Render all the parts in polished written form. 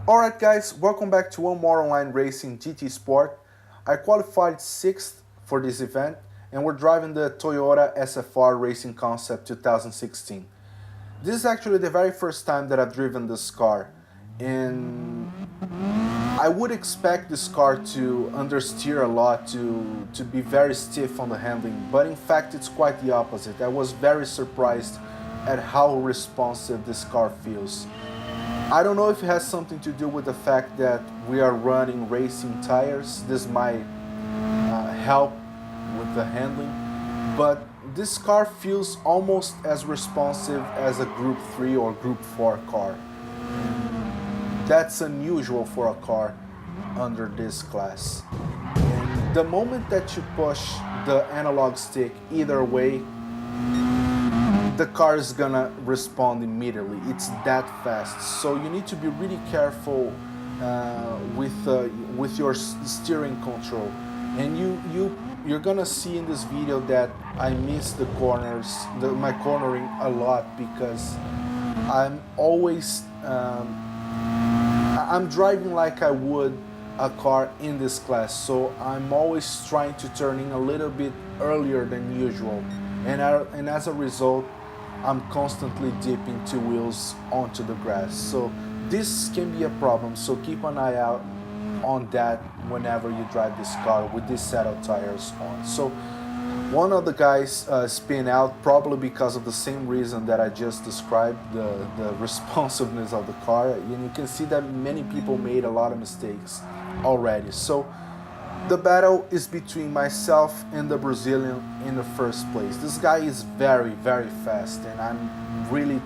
Alright guys, welcome back to one more online racing GT Sport. I qualified 6th for this event and we're driving the Toyota SFR Racing Concept 2016. This is actually the very first time that I've driven this car, and I would expect this car to understeer a lot, to be very stiff on the handling, but in fact it's quite the opposite. I was very surprised at how responsive this car feels. I don't know if it has something to do with the fact that we are running racing tires. This might help with the handling, but this car feels almost as responsive as a Group 3 or Group 4 car. That's unusual for a car under this class. And the moment that you push the analog stick either way, the car is gonna respond immediately. It's that fast. So you need to be really careful with your steering control. And you're gonna see in this video that I miss the corners, my cornering a lot, because I'm always I'm driving like I would a car in this class, so I'm always trying to turn in a little bit earlier than usual, and as a result I'm constantly dipping two wheels onto the grass. So this can be a problem, so keep an eye out on that whenever you drive this car with this set of tires on. So one of the guys spin out, probably because of the same reason that I just described, the responsiveness of the car, and you can see that many people made a lot of mistakes already. So the battle is between myself and the Brazilian in the first place. This guy is very, very fast, and I'm really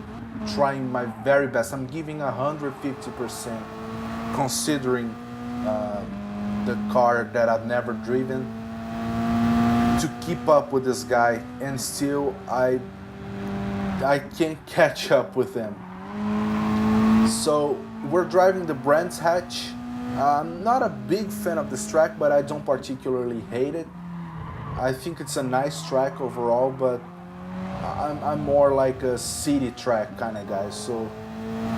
trying my very best. I'm giving 150%, considering the car that I've never driven, to keep up with this guy, and still I can't catch up with him. So we're driving the Brands Hatch. I'm not a big fan of this track, but I don't particularly hate it. I think it's a nice track overall, but I'm more like a city track kind of guy, so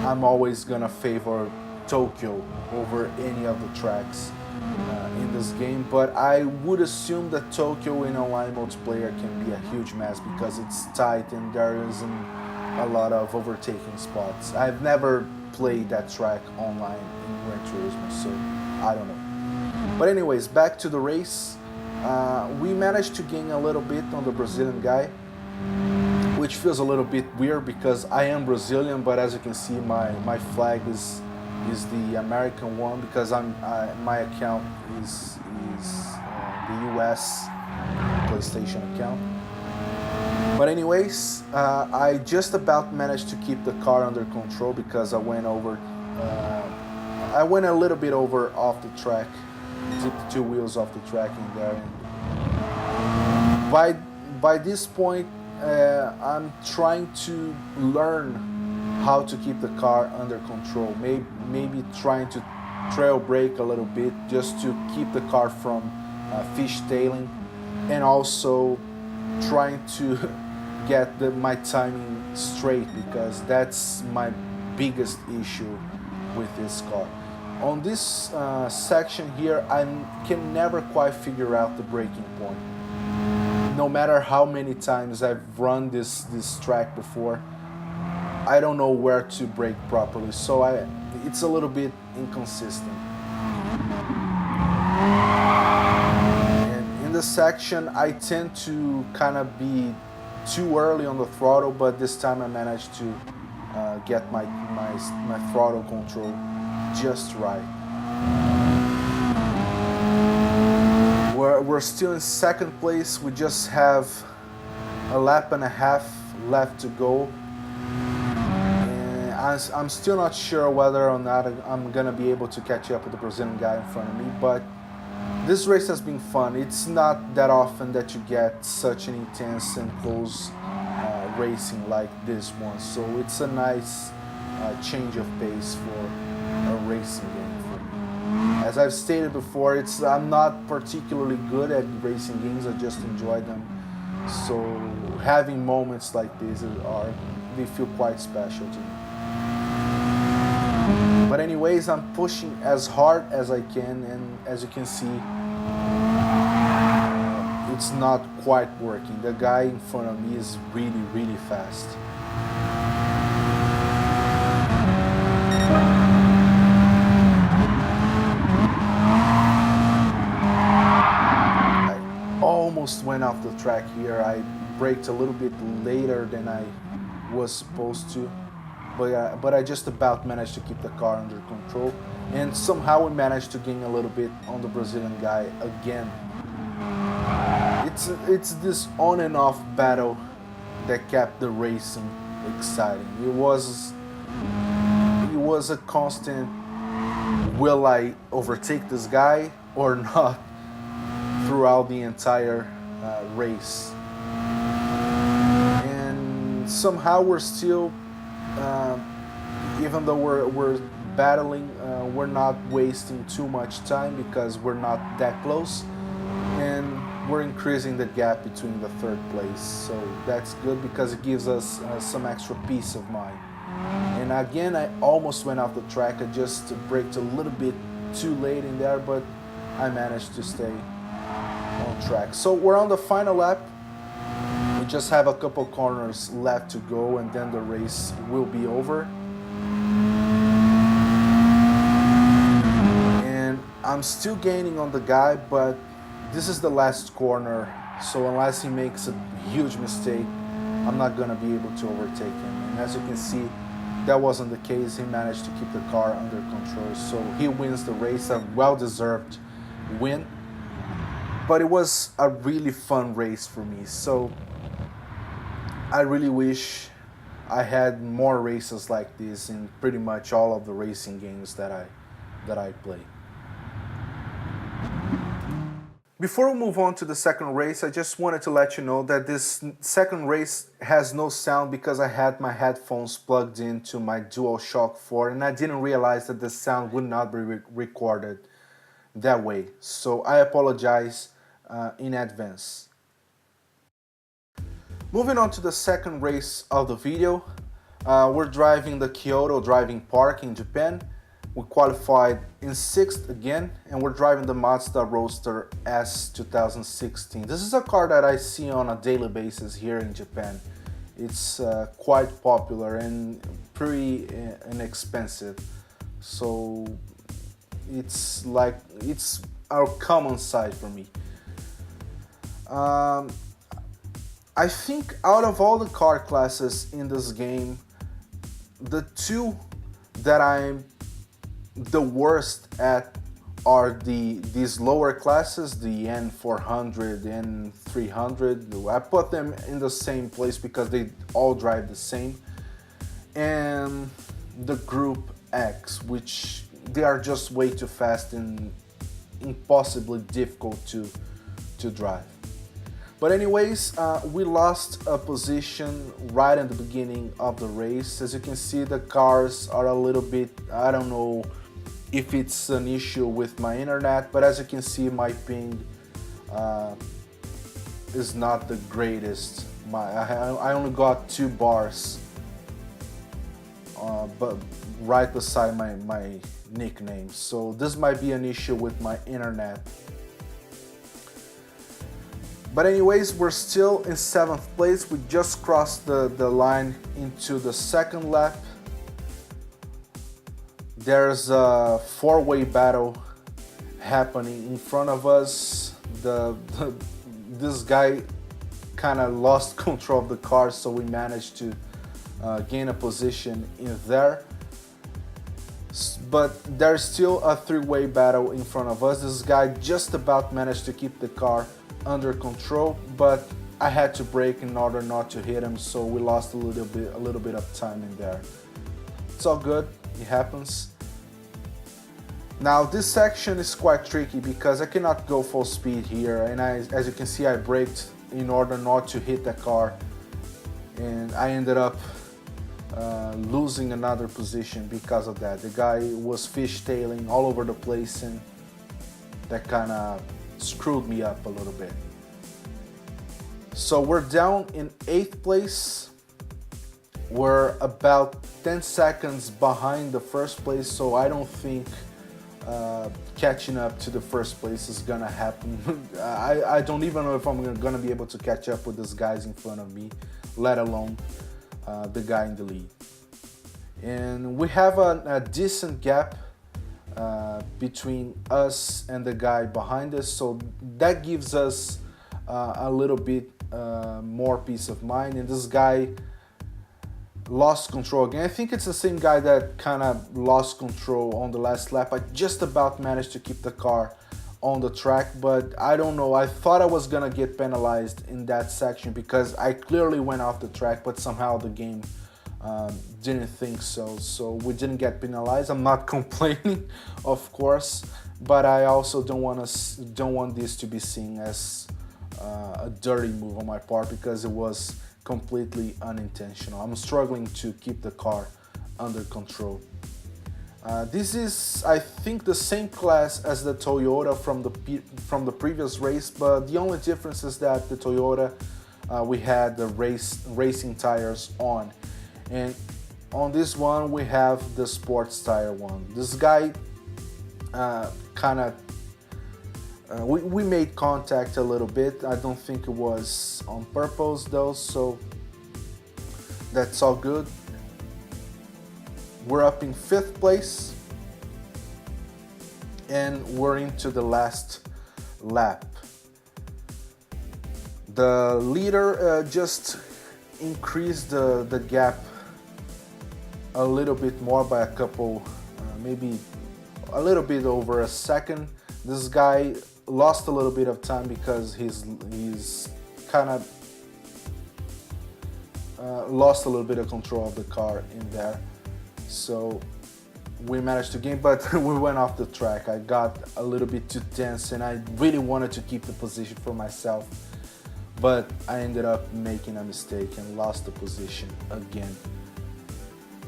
I'm always gonna favor Tokyo over any of the tracks in this game. But I would assume that Tokyo in online multiplayer can be a huge mess because it's tight and there isn't a lot of overtaking spots. I've never played that track online in Gran Turismo, so I don't know. But anyways, back to the race. We managed to gain a little bit on the Brazilian guy, which feels a little bit weird because I am Brazilian, but as you can see, my flag is the American one, because my account is the US PlayStation account. But anyways, I just about managed to keep the car under control because I went a little bit over off the track, dipped two wheels off the track in there. By this point, I'm trying to learn how to keep the car under control. Maybe trying to trail brake a little bit just to keep the car from fishtailing, and also trying to get my timing straight, because that's my biggest issue with this car. On this section here, I can never quite figure out the braking point. No matter how many times I've run this track before, I don't know where to brake properly, so it's a little bit inconsistent. And in this section, I tend to kind of be too early on the throttle, but this time I managed to get my throttle control just right. We're still in second place. We just have a lap and a half left to go. I'm still not sure whether or not I'm gonna be able to catch up with the Brazilian guy in front of me, but this race has been fun. It's not that often that you get such an intense and close racing like this one, so it's a nice change of pace for a racing game for me. As I've stated before, I'm not particularly good at racing games, I just enjoy them, so having moments like this they feel quite special to me. But anyways, I'm pushing as hard as I can, and as you can see, it's not quite working. The guy in front of me is really, really fast. I almost went off the track here. I braked a little bit later than I was supposed to, but I just about managed to keep the car under control, and somehow we managed to gain a little bit on the Brazilian guy again. It's this on and off battle that kept the racing exciting. It was a constant, will I overtake this guy or not, throughout the entire race. And somehow we're still, even though we're battling, we're not wasting too much time because we're not that close, and we're increasing the gap between the third place. So that's good because it gives us some extra peace of mind. And again, I almost went off the track. I just braked a little bit too late in there, but I managed to stay on track. So we're on the final lap. We just have a couple corners left to go, and then the race will be over. And I'm still gaining on the guy, but this is the last corner, so unless he makes a huge mistake, I'm not gonna be able to overtake him. And as you can see, that wasn't the case. He managed to keep the car under control, so he wins the race, a well-deserved win. But it was a really fun race for me, so I really wish I had more races like this in pretty much all of the racing games that I play. Before we move on to the second race, I just wanted to let you know that this second race has no sound because I had my headphones plugged into my DualShock 4, and I didn't realize that the sound would not be recorded that way. So I apologize in advance. Moving on to the second race of the video, we're driving the Kyoto Driving Park in Japan. We qualified in 6th again, and we're driving the Mazda Roadster S 2016. This is a car that I see on a daily basis here in Japan. It's quite popular and pretty inexpensive, so it's our common sight for me. I think out of all the car classes in this game, the two that I'm the worst at are these lower classes, the N400 and 300. I put them in the same place because they all drive the same, and the Group X, which they are just way too fast and impossibly difficult to drive. But anyways, we lost a position right at the beginning of the race. As you can see, the cars are a little bit, I don't know if it's an issue with my internet, but as you can see, my ping is not the greatest. I only got 2 bars, but right beside my nickname. So this might be an issue with my internet. But anyways, we're still in 7th place. We just crossed the line into the second lap. There's a 4-way battle happening in front of us. This guy kind of lost control of the car, so we managed to gain a position in there. But there's still a 3-way battle in front of us. This guy just about managed to keep the car under control, but I had to brake in order not to hit him, so we lost a little bit of time in there. It's all good, it happens. Now this section is quite tricky because I cannot go full speed here, and as you can see, I braked in order not to hit the car, and I ended up losing another position because of that. The guy was fishtailing all over the place, and that kind of screwed me up a little bit. So we're down in 8th place, We're about 10 seconds behind the first place, so I don't think catching up to the first place is gonna happen. I don't even know if I'm gonna be able to catch up with these guys in front of me, let alone the guy in the lead. And we have a decent gap between us and the guy behind us, so that gives us a little bit more peace of mind. And this guy lost control again. I think it's the same guy that kind of lost control on the last lap. I just about managed to keep the car on the track, but I don't know. I thought I was gonna get penalized in that section because I clearly went off the track, but somehow the game didn't think so. So we didn't get penalized. I'm not complaining, of course, but I also don't want this to be seen as a dirty move on my part because it was completely unintentional. I'm struggling to keep the car under control. This is, I think, the same class as the Toyota from the previous race, but the only difference is that the Toyota we had the racing tires on, and on this one we have the sports tire one. This guy kind of we made contact a little bit. I don't think it was on purpose though, so that's all good. We're up in 5th place and we're into the last lap. The leader just increased the gap a little bit more by a couple, maybe a little bit over a second. This guy lost a little bit of time because he's kind of lost a little bit of control of the car in there. So we managed to gain, but we went off the track. I got a little bit too tense and I really wanted to keep the position for myself, but I ended up making a mistake and lost the position again.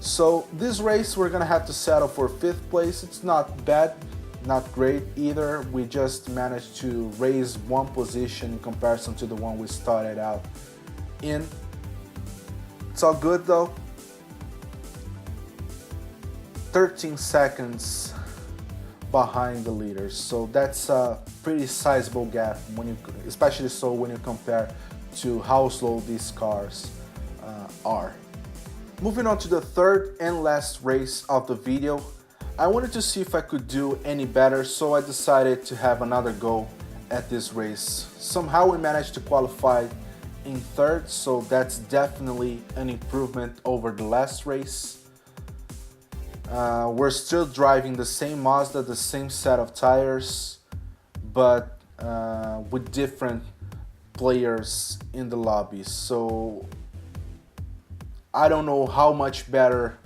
So this race we're gonna have to settle for 5th place. It's not bad, not great either. We just managed to raise one position in comparison to the one we started out in. It's all good though. 13 seconds behind the leaders, so that's a pretty sizable gap especially so when you compare to how slow these cars are. Moving on to the 3rd and last race of the video. I wanted to see if I could do any better, so I decided to have another go at this race. Somehow we managed to qualify in 3rd, so that's definitely an improvement over the last race. We're still driving the same Mazda, the same set of tires, but with different players in the lobby. So I don't know how much better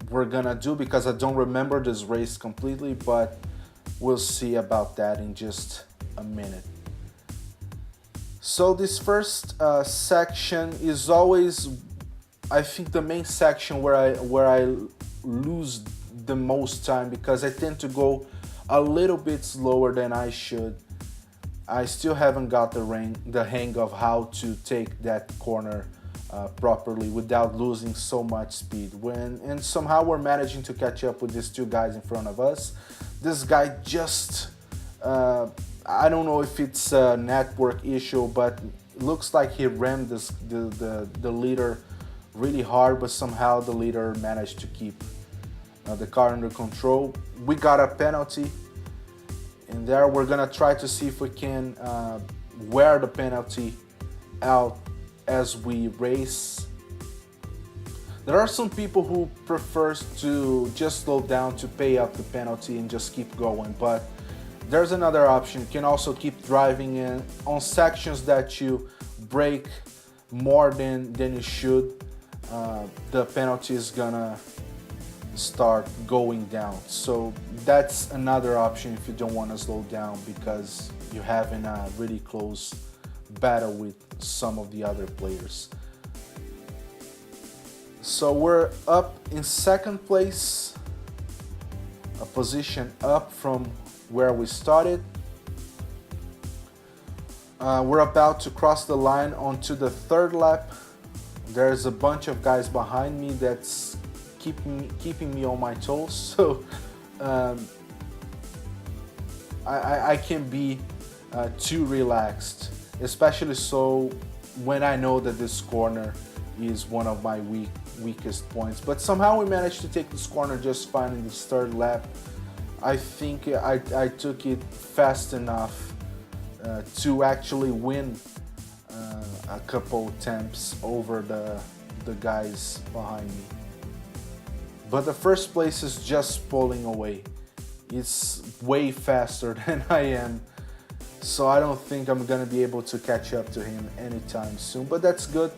we're gonna do because I don't remember this race completely, but we'll see about that in just a minute. So this first section is always, I think, the main section where I lose the most time because I tend to go a little bit slower than I should. I still haven't got the hang of how to take that corner properly without losing so much speed. And somehow we're managing to catch up with these two guys in front of us. This guy just, I don't know if it's a network issue, but it looks like he rammed the leader really hard, but somehow the leader managed to keep the car under control. We got a penalty in there. We're gonna try to see if we can wear the penalty out as we race. There are some people who prefers to just slow down to pay up the penalty and just keep going, but there's another option. You can also keep driving in on sections that you brake more than you should. The penalty is gonna start going down. So that's another option if you don't want to slow down because you're having a really close battle with some of the other players. So we're up in 2nd place, a position up from where we started. We're about to cross the line onto the 3rd lap There's a bunch of guys behind me that's keeping me on my toes, so I can be too relaxed, especially so when I know that this corner is one of my weakest points. But somehow we managed to take this corner just fine in this third lap. I think I took it fast enough to actually win a couple attempts over the guys behind me. But the first place is just pulling away. It's way faster than I am, so I don't think I'm gonna be able to catch up to him anytime soon, but that's good.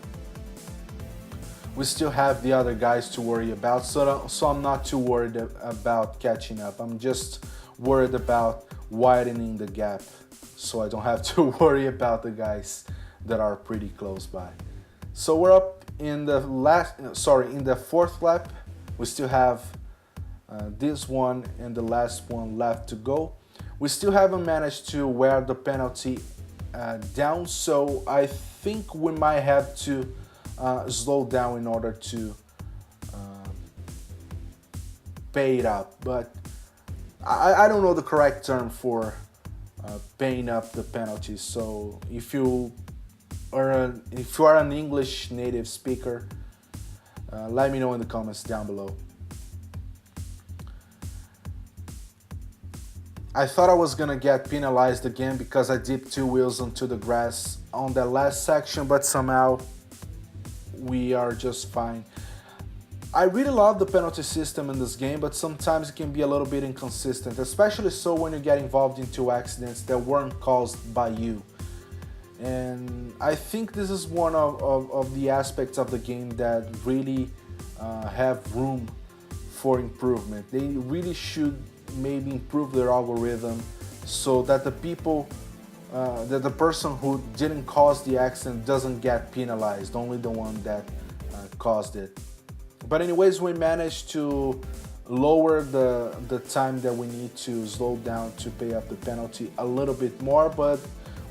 We still have the other guys to worry about, so I'm not too worried about catching up. I'm just worried about widening the gap, so I don't have to worry about the guys that are pretty close by. So we're up in the in the fourth lap. We still have this one and the last one left to go. We still haven't managed to wear the penalty down, so I think we might have to slow down in order to pay it up. But I don't know the correct term for paying up the penalties. So if you are an English native speaker, let me know in the comments down below. I thought I was gonna get penalized again because I dipped two wheels onto the grass on that last section, but somehow we are just fine. I really love the penalty system in this game, but sometimes it can be a little bit inconsistent, especially so when you get involved in two accidents that weren't caused by you. And I think this is one of the aspects of the game that really have room for improvement. They really should maybe improve their algorithm so that the people, that the person who didn't cause the accident doesn't get penalized, only the one that caused it. But anyways, we managed to lower the time that we need to slow down to pay up the penalty a little bit more, but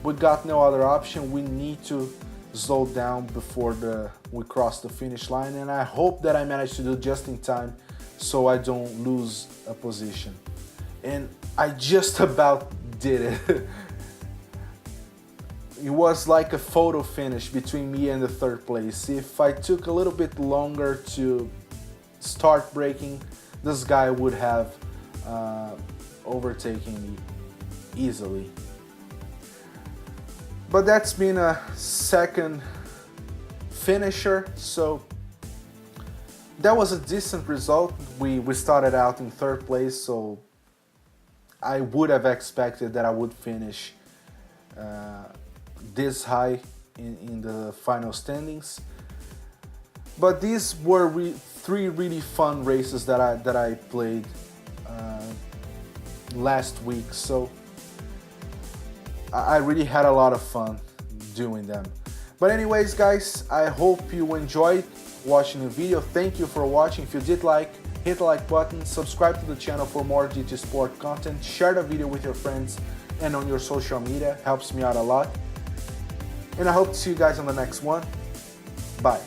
we got no other option. We need to slow down before we cross the finish line, and I hope that I managed to do just in time so I don't lose a position. And I just about did it. It was like a photo finish between me and the third place. If I took a little bit longer to start braking, this guy would have overtaken me easily. But that's been a second finisher, so that was a decent result. We started out in third place, so I would have expected that I would finish this high in the final standings. But these were three really fun races that I played last week, so I really had a lot of fun doing them. But anyways, guys, I hope you enjoyed watching the video. Thank you for watching. If you did like, hit the like button, subscribe to the channel for more GT Sport content, share the video with your friends and on your social media, helps me out a lot. And I hope to see you guys on the next one. Bye.